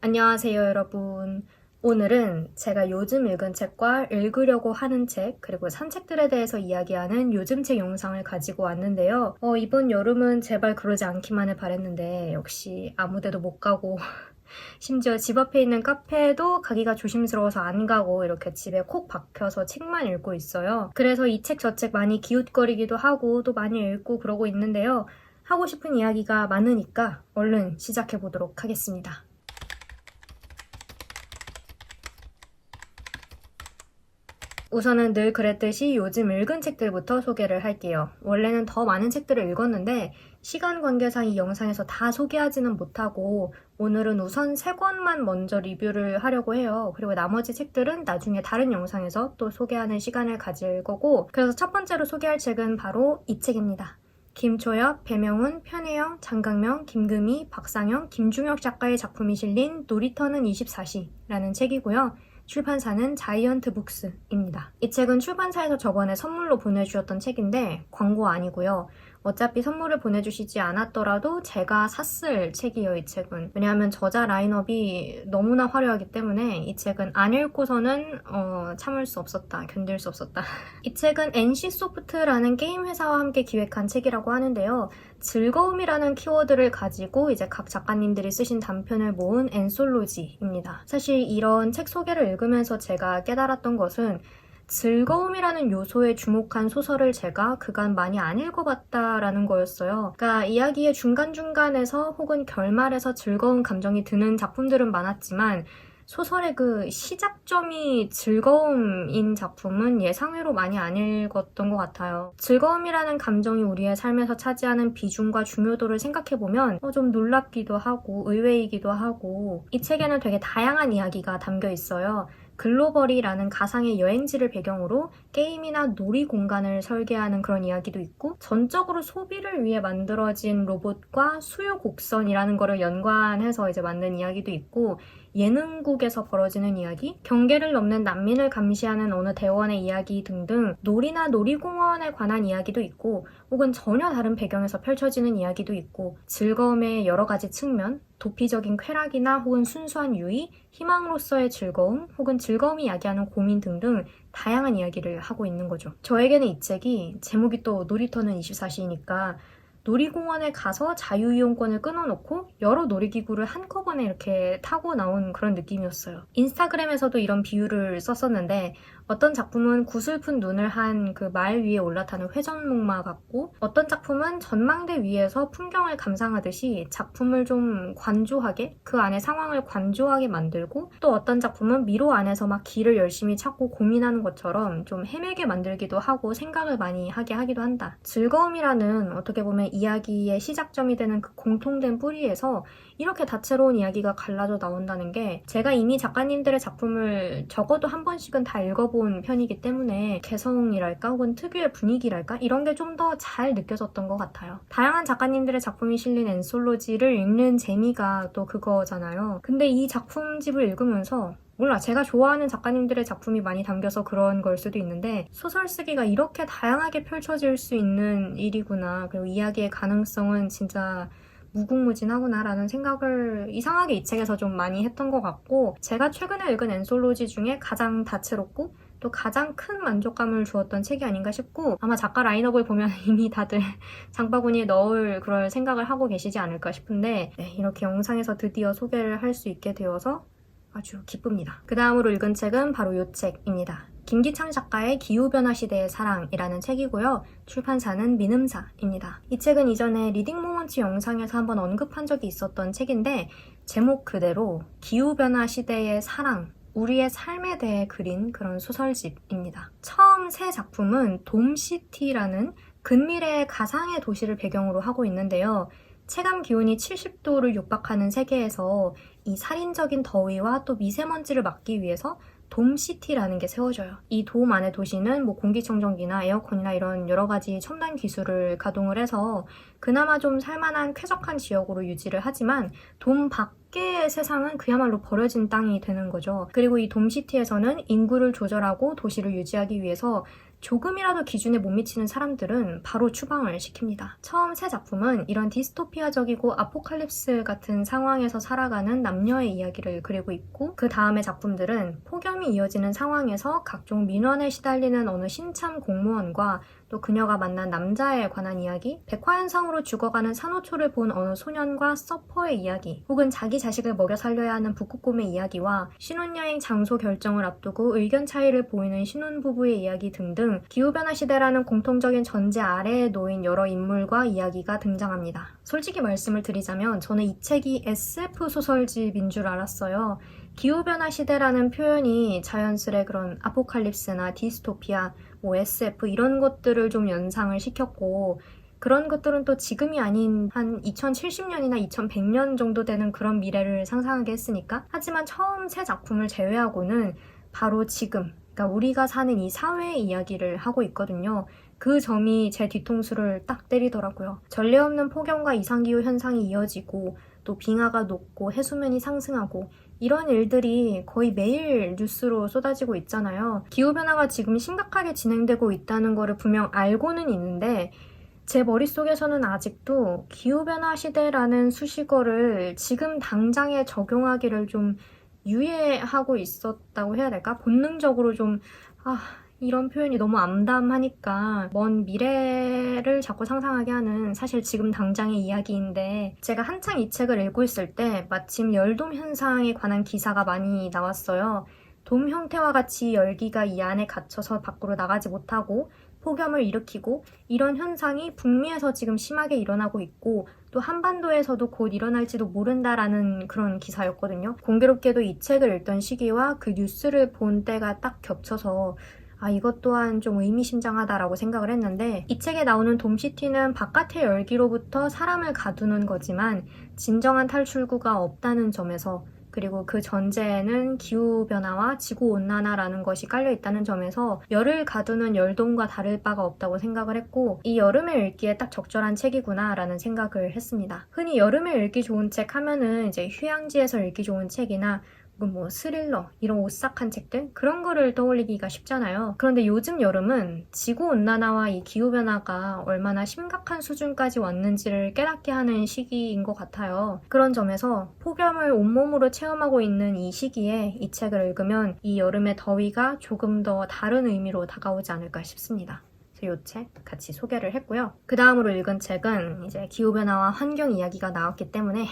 안녕하세요, 여러분. 오늘은 제가 요즘 읽은 책과 읽으려고 하는 책, 그리고 산책들에 대해서 이야기하는 요즘 책 영상을 가지고 왔는데요. 이번 여름은 제발 그러지 않기만을 바랬는데 역시 아무데도 못 가고 심지어 집 앞에 있는 카페에도 가기가 조심스러워서 안 가고 이렇게 집에 콕 박혀서 책만 읽고 있어요. 그래서 이 책 저 책 많이 기웃거리기도 하고 또 많이 읽고 그러고 있는데요. 하고 싶은 이야기가 많으니까 얼른 시작해보도록 하겠습니다. 우선은 늘 그랬듯이 요즘 읽은 책들부터 소개를 할게요. 원래는 더 많은 책들을 읽었는데 시간 관계상 이 영상에서 다 소개하지는 못하고 오늘은 우선 3권만 먼저 리뷰를 하려고 해요. 그리고 나머지 책들은 나중에 다른 영상에서 또 소개하는 시간을 가질 거고, 그래서 첫 번째로 소개할 책은 바로 이 책입니다. 김초엽, 배명훈, 편혜영, 장강명, 김금희, 박상영, 김중혁 작가의 작품이 실린 놀이터는 24시라는 책이고요. 출판사는 자이언트 북스입니다. 이 책은 출판사에서 저번에 선물로 보내주셨던 책인데 광고 아니고요. 어차피 선물을 보내주시지 않았더라도 제가 샀을 책이에요, 이 책은. 왜냐하면 저자 라인업이 너무나 화려하기 때문에 이 책은 안 읽고서는 참을 수 없었다, 견딜 수 없었다. 이 책은 NC소프트라는 게임 회사와 함께 기획한 책이라고 하는데요. 즐거움이라는 키워드를 가지고 이제 각 작가님들이 쓰신 단편을 모은 엔솔로지입니다. 사실 이런 책 소개를 읽으면서 제가 깨달았던 것은 즐거움이라는 요소에 주목한 소설을 제가 그간 많이 안 읽어봤다라는 거였어요. 그러니까 이야기의 중간중간에서 혹은 결말에서 즐거운 감정이 드는 작품들은 많았지만 소설의 그 시작점이 즐거움인 작품은 예상외로 많이 안 읽었던 것 같아요. 즐거움이라는 감정이 우리의 삶에서 차지하는 비중과 중요도를 생각해보면 좀 놀랍기도 하고 의외이기도 하고, 이 책에는 되게 다양한 이야기가 담겨 있어요. 글로벌이라는 가상의 여행지를 배경으로 게임이나 놀이 공간을 설계하는 그런 이야기도 있고, 전적으로 소비를 위해 만들어진 로봇과 수요 곡선이라는 거를 연관해서 이제 만든 이야기도 있고, 예능국에서 벌어지는 이야기, 경계를 넘는 난민을 감시하는 어느 대원의 이야기 등등 놀이나 놀이공원에 관한 이야기도 있고, 혹은 전혀 다른 배경에서 펼쳐지는 이야기도 있고, 즐거움의 여러 가지 측면, 도피적인 쾌락이나 혹은 순수한 유의, 희망으로서의 즐거움, 혹은 즐거움이 야기하는 고민 등등 다양한 이야기를 하고 있는 거죠. 저에게는 이 책이 제목이 또 놀이터는 24시이니까 놀이공원에 가서 자유이용권을 끊어놓고 여러 놀이기구를 한꺼번에 이렇게 타고 나온 그런 느낌이었어요. 인스타그램에서도 이런 비유를 썼었는데, 어떤 작품은 구슬픈 눈을 한 그 말 위에 올라타는 회전목마 같고, 어떤 작품은 전망대 위에서 풍경을 감상하듯이 작품을 좀 관조하게, 그 안에 상황을 관조하게 만들고, 또 어떤 작품은 미로 안에서 막 길을 열심히 찾고 고민하는 것처럼 좀 헤매게 만들기도 하고 생각을 많이 하게 하기도 한다. 즐거움이라는 어떻게 보면 이야기의 시작점이 되는 그 공통된 뿌리에서 이렇게 다채로운 이야기가 갈라져 나온다는 게, 제가 이미 작가님들의 작품을 적어도 한 번씩은 다 읽어본 편이기 때문에 개성이랄까 혹은 특유의 분위기랄까 이런 게 좀 더 잘 느껴졌던 것 같아요. 다양한 작가님들의 작품이 실린 엔솔로지를 읽는 재미가 또 그거잖아요. 근데 이 작품집을 읽으면서 몰라, 제가 좋아하는 작가님들의 작품이 많이 담겨서 그런 걸 수도 있는데, 소설 쓰기가 이렇게 다양하게 펼쳐질 수 있는 일이구나, 그리고 이야기의 가능성은 진짜 무궁무진하구나라는 생각을 이상하게 이 책에서 좀 많이 했던 것 같고, 제가 최근에 읽은 엔솔로지 중에 가장 다채롭고 또 가장 큰 만족감을 주었던 책이 아닌가 싶고, 아마 작가 라인업을 보면 이미 다들 장바구니에 넣을 그럴 생각을 하고 계시지 않을까 싶은데, 이렇게 영상에서 드디어 소개를 할 수 있게 되어서 아주 기쁩니다. 그 다음으로 읽은 책은 바로 이 책입니다. 김기창 작가의 기후변화 시대의 사랑이라는 책이고요. 출판사는 민음사입니다. 이 책은 이전에 리딩 모먼트 영상에서 한번 언급한 적이 있었던 책인데, 제목 그대로 기후변화 시대의 사랑, 우리의 삶에 대해 그린 그런 소설집입니다. 처음 새 작품은 돔시티라는 근미래의 가상의 도시를 배경으로 하고 있는데요. 체감 기온이 70도를 육박하는 세계에서 이 살인적인 더위와 또 미세먼지를 막기 위해서 돔시티라는 게 세워져요. 이 돔 안의 도시는 뭐 공기청정기나 에어컨이나 이런 여러 가지 첨단 기술을 가동을 해서 그나마 좀 살만한 쾌적한 지역으로 유지를 하지만, 돔 밖의 세상은 그야말로 버려진 땅이 되는 거죠. 그리고 이 돔시티에서는 인구를 조절하고 도시를 유지하기 위해서 조금이라도 기준에 못 미치는 사람들은 바로 추방을 시킵니다. 처음 새 작품은 이런 디스토피아적이고 아포칼립스 같은 상황에서 살아가는 남녀의 이야기를 그리고 있고, 그 다음의 작품들은 폭염이 이어지는 상황에서 각종 민원에 시달리는 어느 신참 공무원과 또 그녀가 만난 남자에 관한 이야기, 백화현상으로 죽어가는 산호초를 본 어느 소년과 서퍼의 이야기, 혹은 자기 자식을 먹여 살려야 하는 북극곰의 이야기와 신혼여행 장소 결정을 앞두고 의견 차이를 보이는 신혼부부의 이야기 등등 기후변화 시대라는 공통적인 전제 아래에 놓인 여러 인물과 이야기가 등장합니다. 솔직히 말씀을 드리자면 저는 이 책이 SF 소설집인 줄 알았어요. 기후변화 시대라는 표현이 자연스레 그런 아포칼립스나 디스토피아, SF 이런 것들을 좀 연상을 시켰고, 그런 것들은 또 지금이 아닌 한 2070년이나 2100년 정도 되는 그런 미래를 상상하게 했으니까. 하지만 처음 새 작품을 제외하고는 바로 지금, 그러니까 우리가 사는 이 사회의 이야기를 하고 있거든요. 그 점이 제 뒤통수를 딱 때리더라고요. 전례 없는 폭염과 이상기후 현상이 이어지고, 또 빙하가 녹고 해수면이 상승하고, 이런 일들이 거의 매일 뉴스로 쏟아지고 있잖아요. 기후변화가 지금 심각하게 진행되고 있다는 거를 분명 알고는 있는데, 제 머릿속에서는 아직도 기후변화 시대라는 수식어를 지금 당장에 적용하기를 좀 유예하고 있었다고 해야 될까? 본능적으로 좀, 이런 표현이 너무 암담하니까 먼 미래를 자꾸 상상하게 하는, 사실 지금 당장의 이야기인데, 제가 한창 이 책을 읽고 있을 때 마침 열돔 현상에 관한 기사가 많이 나왔어요. 돔 형태와 같이 열기가 이 안에 갇혀서 밖으로 나가지 못하고 폭염을 일으키고, 이런 현상이 북미에서 지금 심하게 일어나고 있고 또 한반도에서도 곧 일어날지도 모른다라는 그런 기사였거든요. 공교롭게도 이 책을 읽던 시기와 그 뉴스를 본 때가 딱 겹쳐서 이것 또한 좀 의미심장하다라고 생각을 했는데, 이 책에 나오는 돔시티는 바깥의 열기로부터 사람을 가두는 거지만 진정한 탈출구가 없다는 점에서, 그리고 그 전제에는 기후변화와 지구온난화라는 것이 깔려있다는 점에서 열을 가두는 열돔과 다를 바가 없다고 생각을 했고, 이 여름에 읽기에 딱 적절한 책이구나 라는 생각을 했습니다. 흔히 여름에 읽기 좋은 책 하면은 이제 휴양지에서 읽기 좋은 책이나 뭐 스릴러, 이런 오싹한 책들, 그런 거를 떠올리기가 쉽잖아요. 그런데 요즘 여름은 지구온난화와 이 기후변화가 얼마나 심각한 수준까지 왔는지를 깨닫게 하는 시기인 것 같아요. 그런 점에서 폭염을 온몸으로 체험하고 있는 이 시기에 이 책을 읽으면 이 여름의 더위가 조금 더 다른 의미로 다가오지 않을까 싶습니다. 이 책 같이 소개를 했고요. 그 다음으로 읽은 책은 이제 기후변화와 환경 이야기가 나왔기 때문에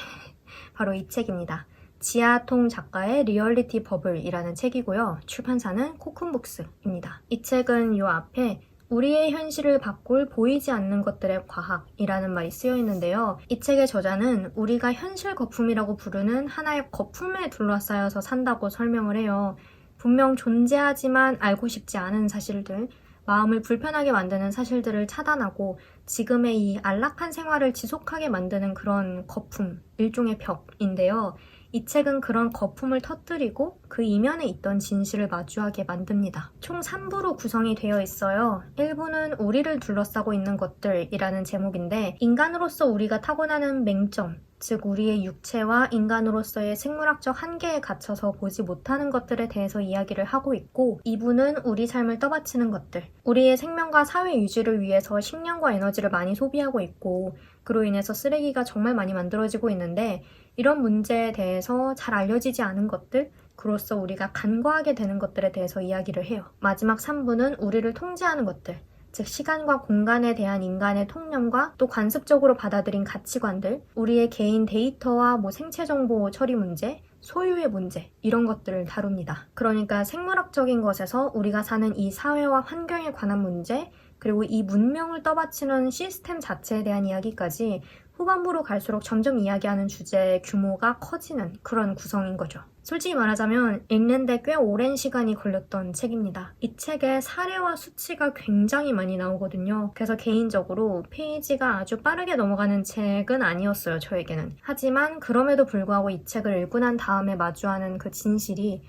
바로 이 책입니다. 지아통 작가의 리얼리티 버블이라는 책이고요. 출판사는 코쿤북스입니다. 이 책은 요 앞에 우리의 현실을 바꿀 보이지 않는 것들의 과학이라는 말이 쓰여 있는데요. 이 책의 저자는 우리가 현실 거품이라고 부르는 하나의 거품에 둘러싸여서 산다고 설명을 해요. 분명 존재하지만 알고 싶지 않은 사실들, 마음을 불편하게 만드는 사실들을 차단하고 지금의 이 안락한 생활을 지속하게 만드는 그런 거품, 일종의 벽인데요. 이 책은 그런 거품을 터뜨리고 그 이면에 있던 진실을 마주하게 만듭니다. 총 3부로 구성이 되어 있어요. 1부는 우리를 둘러싸고 있는 것들이라는 제목인데, 인간으로서 우리가 타고나는 맹점, 즉 우리의 육체와 인간으로서의 생물학적 한계에 갇혀서 보지 못하는 것들에 대해서 이야기를 하고 있고, 2부는 우리 삶을 떠받치는 것들, 우리의 생명과 사회 유지를 위해서 식량과 에너지를 많이 소비하고 있고 그로 인해서 쓰레기가 정말 많이 만들어지고 있는데, 이런 문제에 대해서 잘 알려지지 않은 것들, 그로써 우리가 간과하게 되는 것들에 대해서 이야기를 해요. 마지막 3부는 우리를 통제하는 것들, 즉 시간과 공간에 대한 인간의 통념과 또 관습적으로 받아들인 가치관들, 우리의 개인 데이터와 생체 정보 처리 문제, 소유의 문제, 이런 것들을 다룹니다. 그러니까 생물학적인 것에서 우리가 사는 이 사회와 환경에 관한 문제, 그리고 이 문명을 떠받치는 시스템 자체에 대한 이야기까지 후반부로 갈수록 점점 이야기하는 주제의 규모가 커지는 그런 구성인 거죠. 솔직히 말하자면 읽는데 꽤 오랜 시간이 걸렸던 책입니다. 이 책에 사례와 수치가 굉장히 많이 나오거든요. 그래서 개인적으로 페이지가 아주 빠르게 넘어가는 책은 아니었어요, 저에게는. 하지만 그럼에도 불구하고 이 책을 읽고 난 다음에 마주하는 그 진실이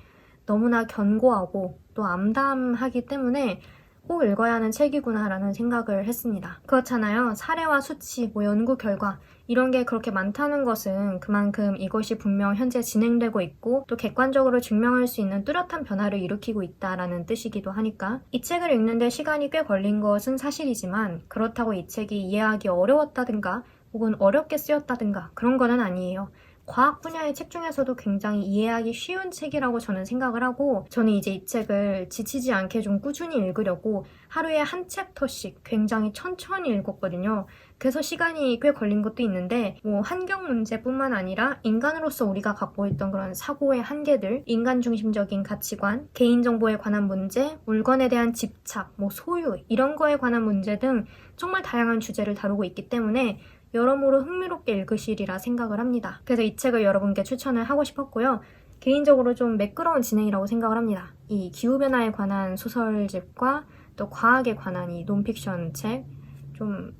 너무나 견고하고 또 암담하기 때문에 꼭 읽어야 하는 책이구나라는 생각을 했습니다. 그렇잖아요. 사례와 수치, 연구 결과 이런 게 그렇게 많다는 것은 그만큼 이것이 분명 현재 진행되고 있고 또 객관적으로 증명할 수 있는 뚜렷한 변화를 일으키고 있다라는 뜻이기도 하니까 이 책을 읽는데 시간이 꽤 걸린 것은 사실이지만 그렇다고 이 책이 이해하기 어려웠다든가 혹은 어렵게 쓰였다든가 그런 거는 아니에요. 과학 분야의 책 중에서도 굉장히 이해하기 쉬운 책이라고 저는 생각을 하고 저는 이제 이 책을 지치지 않게 좀 꾸준히 읽으려고 하루에 한 챕터씩 굉장히 천천히 읽었거든요. 그래서 시간이 꽤 걸린 것도 있는데 환경 문제뿐만 아니라 인간으로서 우리가 갖고 있던 그런 사고의 한계들, 인간 중심적인 가치관, 개인정보에 관한 문제, 물건에 대한 집착, 소유 이런 거에 관한 문제 등 정말 다양한 주제를 다루고 있기 때문에 여러모로 흥미롭게 읽으시리라 생각을 합니다. 그래서 이 책을 여러분께 추천을 하고 싶었고요. 개인적으로 좀 매끄러운 진행이라고 생각을 합니다. 이 기후변화에 관한 소설집과 또 과학에 관한 이 논픽션 책 좀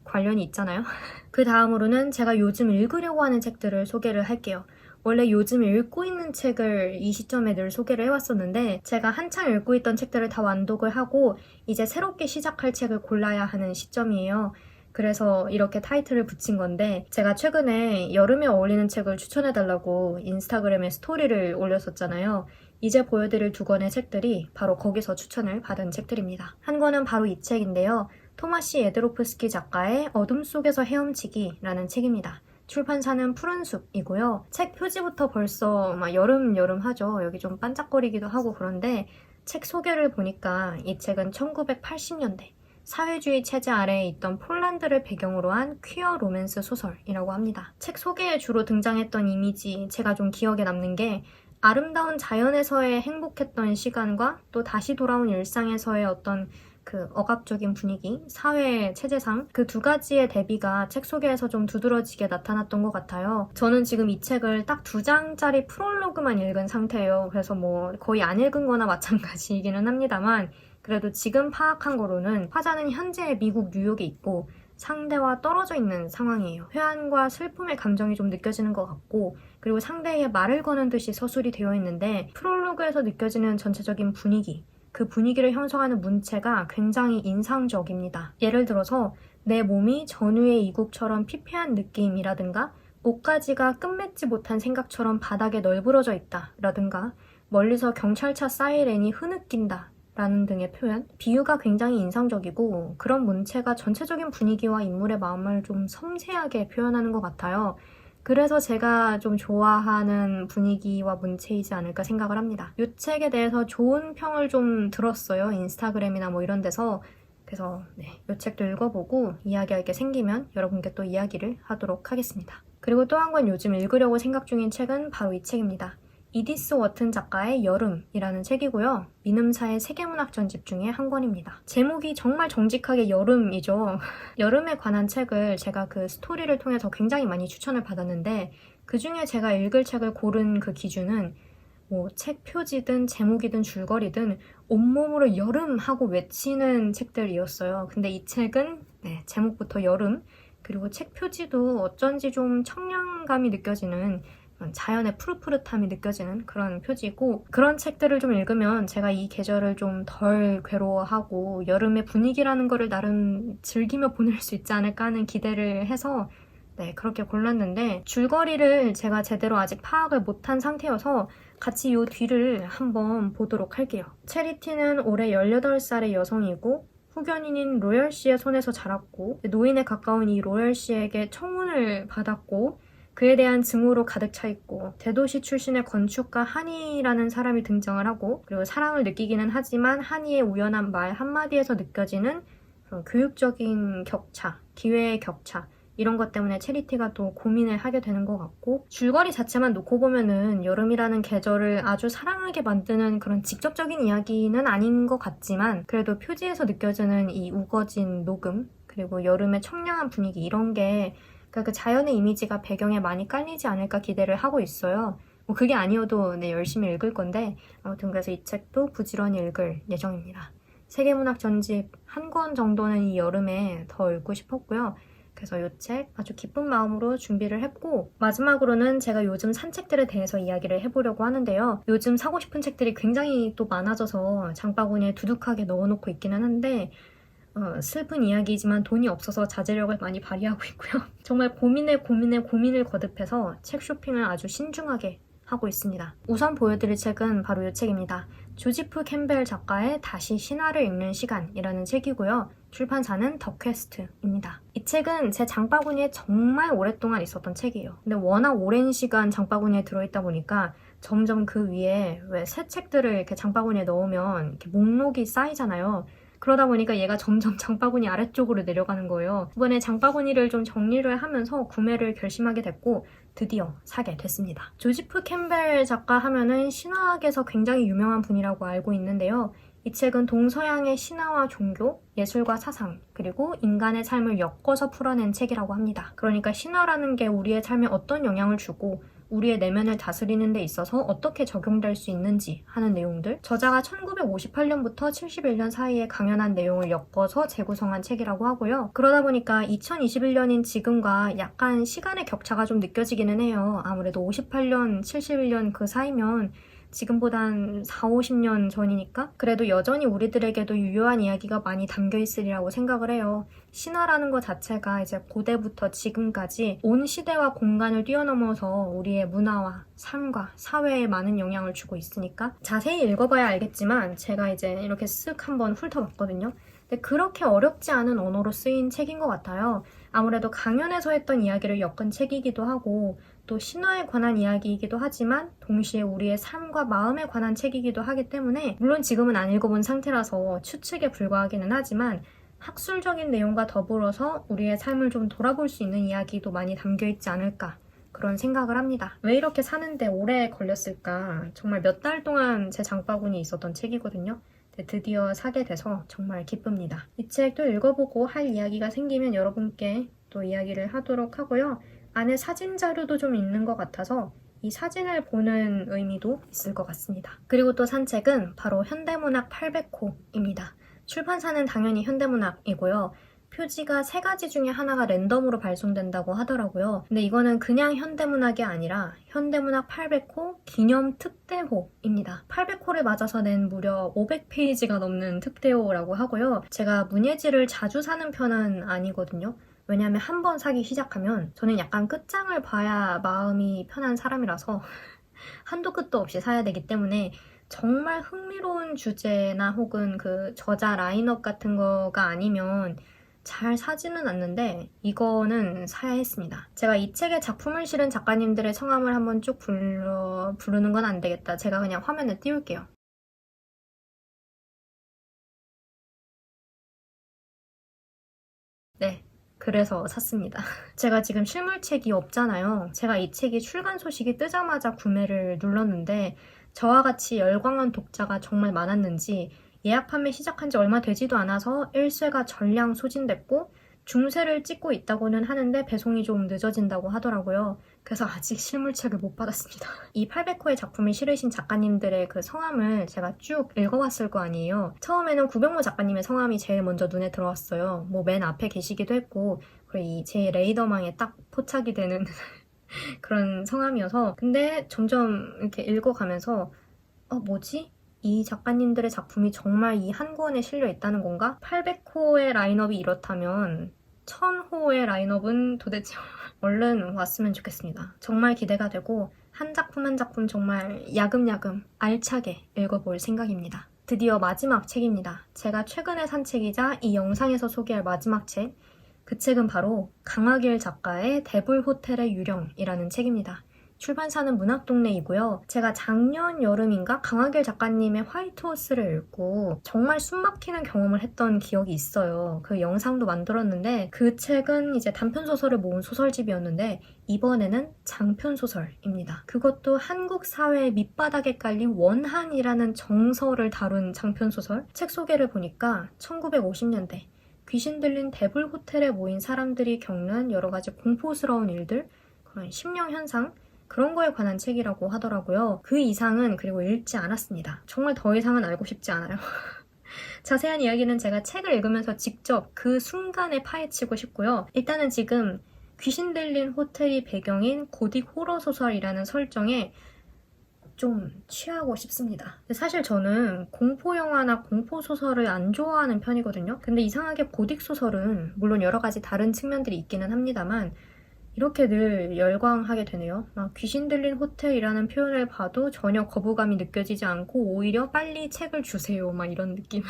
관련이 있잖아요. 그 다음으로는 제가 요즘 읽으려고 하는 책들을 소개를 할게요. 원래 요즘 읽고 있는 책을 이 시점에 늘 소개를 해왔었는데 제가 한창 읽고 있던 책들을 다 완독을 하고 이제 새롭게 시작할 책을 골라야 하는 시점이에요. 그래서 이렇게 타이틀을 붙인 건데 제가 최근에 여름에 어울리는 책을 추천해달라고 인스타그램에 스토리를 올렸었잖아요. 이제 보여드릴 두 권의 책들이 바로 거기서 추천을 받은 책들입니다. 한 권은 바로 이 책인데요. 토마시 예드로프스키 작가의 어둠 속에서 헤엄치기라는 책입니다. 출판사는 푸른숲이고요. 책 표지부터 벌써 막 여름 하죠. 여기 좀 반짝거리기도 하고 그런데 책 소개를 보니까 이 책은 1980년대 사회주의 체제 아래에 있던 폴란드를 배경으로 한 퀴어 로맨스 소설이라고 합니다. 책 소개에 주로 등장했던 이미지 제가 좀 기억에 남는 게 아름다운 자연에서의 행복했던 시간과 또 다시 돌아온 일상에서의 어떤 그 억압적인 분위기, 사회 체제상 그 두 가지의 대비가 책 소개에서 좀 두드러지게 나타났던 것 같아요. 저는 지금 이 책을 딱 2장짜리 프롤로그만 읽은 상태예요. 그래서 거의 안 읽은 거나 마찬가지이기는 합니다만 그래도 지금 파악한 거로는 화자는 현재 미국 뉴욕에 있고 상대와 떨어져 있는 상황이에요. 회한과 슬픔의 감정이 좀 느껴지는 것 같고 그리고 상대에게 말을 거는 듯이 서술이 되어 있는데 프롤로그에서 느껴지는 전체적인 분위기 그 분위기를 형성하는 문체가 굉장히 인상적입니다. 예를 들어서 내 몸이 전후의 이국처럼 피폐한 느낌이라든가 옷가지가 끝맺지 못한 생각처럼 바닥에 널브러져 있다 라든가 멀리서 경찰차 사이렌이 흐느낀다 라는 등의 표현, 비유가 굉장히 인상적이고 그런 문체가 전체적인 분위기와 인물의 마음을 좀 섬세하게 표현하는 것 같아요. 그래서 제가 좀 좋아하는 분위기와 문체이지 않을까 생각을 합니다. 이 책에 대해서 좋은 평을 좀 들었어요. 인스타그램이나 이런 데서. 그래서 이 책도 읽어보고 이야기할 게 생기면 여러분께 또 이야기를 하도록 하겠습니다. 그리고 또 한 권 요즘 읽으려고 생각 중인 책은 바로 이 책입니다. 이디스 워튼 작가의 여름이라는 책이고요. 미음사의 세계문학 전집 중에 한 권입니다. 제목이 정말 정직하게 여름이죠. 여름에 관한 책을 제가 그 스토리를 통해서 굉장히 많이 추천을 받았는데 그 중에 제가 읽을 책을 고른 그 기준은 책 표지든 제목이든 줄거리든 온몸으로 여름 하고 외치는 책들이었어요. 근데 이 책은 제목부터 여름 그리고 책 표지도 어쩐지 좀 청량감이 느껴지는 자연의 푸릇푸릇함이 느껴지는 그런 표지고 그런 책들을 좀 읽으면 제가 이 계절을 좀 덜 괴로워하고 여름의 분위기라는 거를 나름 즐기며 보낼 수 있지 않을까 하는 기대를 해서 그렇게 골랐는데 줄거리를 제가 제대로 아직 파악을 못한 상태여서 같이 이 뒤를 한번 보도록 할게요. 체리티는 올해 18살의 여성이고 후견인인 로열 씨의 손에서 자랐고 노인에 가까운 이 로열 씨에게 청혼을 받았고 그에 대한 증오로 가득 차 있고 대도시 출신의 건축가 하니라는 사람이 등장을 하고 그리고 사랑을 느끼기는 하지만 하니의 우연한 말 한마디에서 느껴지는 그런 교육적인 격차, 기회의 격차 이런 것 때문에 체리티가 또 고민을 하게 되는 것 같고 줄거리 자체만 놓고 보면은 여름이라는 계절을 아주 사랑하게 만드는 그런 직접적인 이야기는 아닌 것 같지만 그래도 표지에서 느껴지는 이 우거진 녹음 그리고 여름의 청량한 분위기 이런 게 그 자연의 이미지가 배경에 많이 깔리지 않을까 기대를 하고 있어요. 그게 아니어도 열심히 읽을 건데 아무튼 그래서 이 책도 부지런히 읽을 예정입니다. 세계문학 전집 한 권 정도는 이 여름에 더 읽고 싶었고요. 그래서 이 책 아주 기쁜 마음으로 준비를 했고, 마지막으로는 제가 요즘 산 책들에 대해서 이야기를 해보려고 하는데요. 요즘 사고 싶은 책들이 굉장히 또 많아져서 장바구니에 두둑하게 넣어놓고 있기는 한데 슬픈 이야기지만 돈이 없어서 자제력을 많이 발휘하고 있고요. 정말 고민을 거듭해서 책 쇼핑을 아주 신중하게 하고 있습니다. 우선 보여드릴 책은 바로 이 책입니다. 조지프 캠벨 작가의 다시 신화를 읽는 시간이라는 책이고요. 출판사는 더 퀘스트입니다. 이 책은 제 장바구니에 정말 오랫동안 있었던 책이에요. 근데 워낙 오랜 시간 장바구니에 들어있다 보니까 점점 그 위에 왜 새 책들을 이렇게 장바구니에 넣으면 이렇게 목록이 쌓이잖아요. 그러다 보니까 얘가 점점 장바구니 아래쪽으로 내려가는 거예요. 이번에 장바구니를 좀 정리를 하면서 구매를 결심하게 됐고 드디어 사게 됐습니다. 조지프 캠벨 작가 하면은 신화학에서 굉장히 유명한 분이라고 알고 있는데요. 이 책은 동서양의 신화와 종교, 예술과 사상, 그리고 인간의 삶을 엮어서 풀어낸 책이라고 합니다. 그러니까 신화라는 게 우리의 삶에 어떤 영향을 주고 우리의 내면을 다스리는 데 있어서 어떻게 적용될 수 있는지 하는 내용들, 저자가 1958년부터 71년 사이에 강연한 내용을 엮어서 재구성한 책이라고 하고요. 그러다 보니까 2021년인 지금과 약간 시간의 격차가 좀 느껴지기는 해요. 아무래도 58년, 71년 그 사이면 지금보단 4, 50년 전이니까 그래도 여전히 우리들에게도 유효한 이야기가 많이 담겨 있으리라고 생각을 해요. 신화라는 것 자체가 이제 고대부터 지금까지 온 시대와 공간을 뛰어넘어서 우리의 문화와 삶과 사회에 많은 영향을 주고 있으니까 자세히 읽어봐야 알겠지만 제가 이제 이렇게 쓱 한번 훑어봤거든요. 근데 그렇게 어렵지 않은 언어로 쓰인 책인 것 같아요. 아무래도 강연에서 했던 이야기를 엮은 책이기도 하고 또 신화에 관한 이야기이기도 하지만 동시에 우리의 삶과 마음에 관한 책이기도 하기 때문에 물론 지금은 안 읽어본 상태라서 추측에 불과하기는 하지만 학술적인 내용과 더불어서 우리의 삶을 좀 돌아볼 수 있는 이야기도 많이 담겨있지 않을까 그런 생각을 합니다. 왜 이렇게 사는데 오래 걸렸을까? 정말 몇 달 동안 제 장바구니에 있었던 책이거든요. 드디어 사게 돼서 정말 기쁩니다. 이 책도 읽어보고 할 이야기가 생기면 여러분께 또 이야기를 하도록 하고요. 안에 사진 자료도 좀 있는 것 같아서 이 사진을 보는 의미도 있을 것 같습니다. 그리고 또 산 책은 바로 현대문학 800호입니다. 출판사는 당연히 현대문학이고요. 표지가 3가지 중에 하나가 랜덤으로 발송된다고 하더라고요. 근데 이거는 그냥 현대문학이 아니라 현대문학 800호 기념 특대호입니다. 800호를 맞아서 낸 무려 500페이지가 넘는 특대호라고 하고요. 제가 문예지를 자주 사는 편은 아니거든요. 왜냐하면 한 번 사기 시작하면 저는 약간 끝장을 봐야 마음이 편한 사람이라서 한도 끝도 없이 사야 되기 때문에 정말 흥미로운 주제나 혹은 그 저자 라인업 같은 거가 아니면 잘 사지는 않는데 이거는 사야 했습니다. 제가 이 책에 작품을 실은 작가님들의 성함을 한번 쭉 부르는 건 안 되겠다. 제가 그냥 화면에 띄울게요. 네. 그래서 샀습니다. 제가 지금 실물책이 없잖아요. 제가 이 책이 출간 소식이 뜨자마자 구매를 눌렀는데 저와 같이 열광한 독자가 정말 많았는지 예약 판매 시작한 지 얼마 되지도 않아서 1쇄가 전량 소진됐고 중쇄를 찍고 있다고는 하는데 배송이 좀 늦어진다고 하더라고요. 그래서 아직 실물책을 못 받았습니다. 이 800호의 작품을 실으신 작가님들의 그 성함을 제가 쭉 읽어봤을 거 아니에요. 처음에는 구병모 작가님의 성함이 제일 먼저 눈에 들어왔어요. 뭐 맨 앞에 계시기도 했고 그리고 제 레이더망에 딱 포착이 되는 그런 성함이어서 근데 점점 이렇게 읽어가면서 뭐지? 이 작가님들의 작품이 정말 이 한 권에 실려 있다는 건가? 800호의 라인업이 이렇다면 1000호의 라인업은 도대체 얼른 왔으면 좋겠습니다. 정말 기대가 되고 한 작품 한 작품 정말 야금야금 알차게 읽어볼 생각입니다. 드디어 마지막 책입니다. 제가 최근에 산 책이자 이 영상에서 소개할 마지막 책. 그 책은 바로 강하길 작가의 대불 호텔의 유령이라는 책입니다. 출판사는 문학동네이고요. 제가 작년 여름인가 강하길 작가님의 화이트호스를 읽고 정말 숨막히는 경험을 했던 기억이 있어요. 그 영상도 만들었는데 그 책은 이제 단편소설을 모은 소설집이었는데 이번에는 장편소설입니다. 그것도 한국 사회의 밑바닥에 깔린 원한이라는 정서를 다룬 장편소설. 책 소개를 보니까 1950년대 귀신 들린 데블 호텔에 모인 사람들이 겪는 여러 가지 공포스러운 일들, 그런 심령 현상, 그런 거에 관한 책이라고 하더라고요. 그 이상은 그리고 읽지 않았습니다. 정말 더 이상은 알고 싶지 않아요. 자세한 이야기는 제가 책을 읽으면서 직접 그 순간에 파헤치고 싶고요. 일단은 지금 귀신 들린 호텔이 배경인 고딕 호러 소설이라는 설정에 좀 취하고 싶습니다. 사실 저는 공포영화나 공포소설을 안 좋아하는 편이거든요. 근데 이상하게 고딕 소설은 물론 여러 가지 다른 측면들이 있기는 합니다만 이렇게 늘 열광하게 되네요. 귀신 들린 호텔이라는 표현을 봐도 전혀 거부감이 느껴지지 않고 오히려 빨리 책을 주세요. 막 이런 느낌.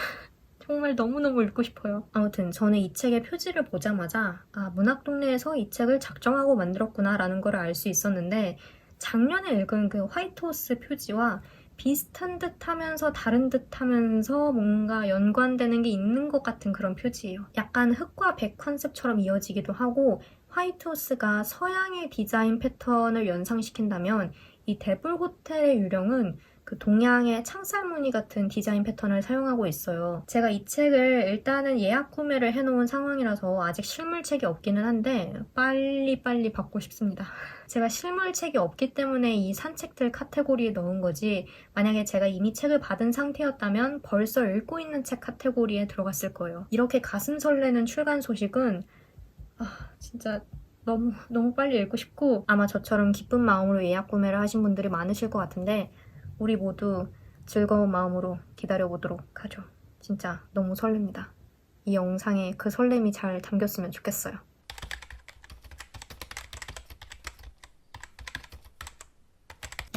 정말 너무너무 읽고 싶어요. 아무튼 저는 이 책의 표지를 보자마자 문학동네에서 이 책을 작정하고 만들었구나 라는 걸 알 수 있었는데 작년에 읽은 그 화이트호스 표지와 비슷한 듯 하면서 다른 듯 하면서 뭔가 연관되는 게 있는 것 같은 그런 표지예요. 약간 흑과 백 컨셉처럼 이어지기도 하고 화이트호스가 서양의 디자인 패턴을 연상시킨다면 이 데블 호텔의 유령은 그 동양의 창살무늬 같은 디자인 패턴을 사용하고 있어요. 제가 이 책을 일단은 예약 구매를 해놓은 상황이라서 아직 실물책이 없기는 한데 빨리 받고 싶습니다. 제가 실물책이 없기 때문에 이 산책들 카테고리에 넣은 거지 만약에 제가 이미 책을 받은 상태였다면 벌써 읽고 있는 책 카테고리에 들어갔을 거예요. 이렇게 가슴 설레는 출간 소식은 진짜 너무 빨리 읽고 싶고 아마 저처럼 기쁜 마음으로 예약 구매를 하신 분들이 많으실 것 같은데 우리 모두 즐거운 마음으로 기다려보도록 하죠. 진짜 너무 설렙니다. 이 영상에 그 설렘이 잘 담겼으면 좋겠어요.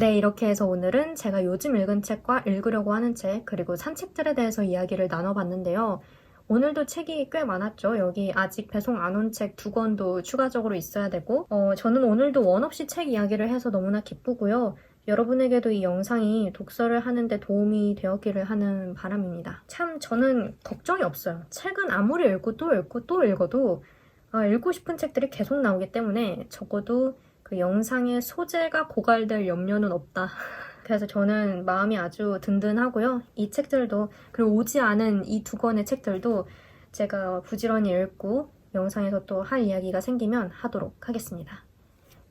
네, 이렇게 해서 오늘은 제가 요즘 읽은 책과 읽으려고 하는 책 그리고 산책들에 대해서 이야기를 나눠봤는데요. 오늘도 책이 꽤 많았죠. 여기 아직 배송 안 온 책 2권도 추가적으로 있어야 되고 저는 오늘도 원 없이 책 이야기를 해서 너무나 기쁘고요. 여러분에게도 이 영상이 독서를 하는데 도움이 되었기를 하는 바람입니다. 참 저는 걱정이 없어요. 책은 아무리 읽고 또 읽고 또 읽어도 읽고 싶은 책들이 계속 나오기 때문에 적어도 그 영상의 소재가 고갈될 염려는 없다. 그래서 저는 마음이 아주 든든하고요. 이 책들도 그리고 오지 않은 이 2권의 책들도 제가 부지런히 읽고 영상에서 또 할 이야기가 생기면 하도록 하겠습니다.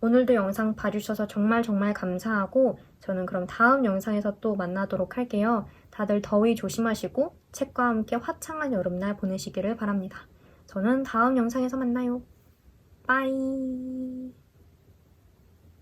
오늘도 영상 봐주셔서 정말 감사하고 저는 그럼 다음 영상에서 또 만나도록 할게요. 다들 더위 조심하시고 책과 함께 화창한 여름날 보내시기를 바랍니다. 저는 다음 영상에서 만나요. 빠이.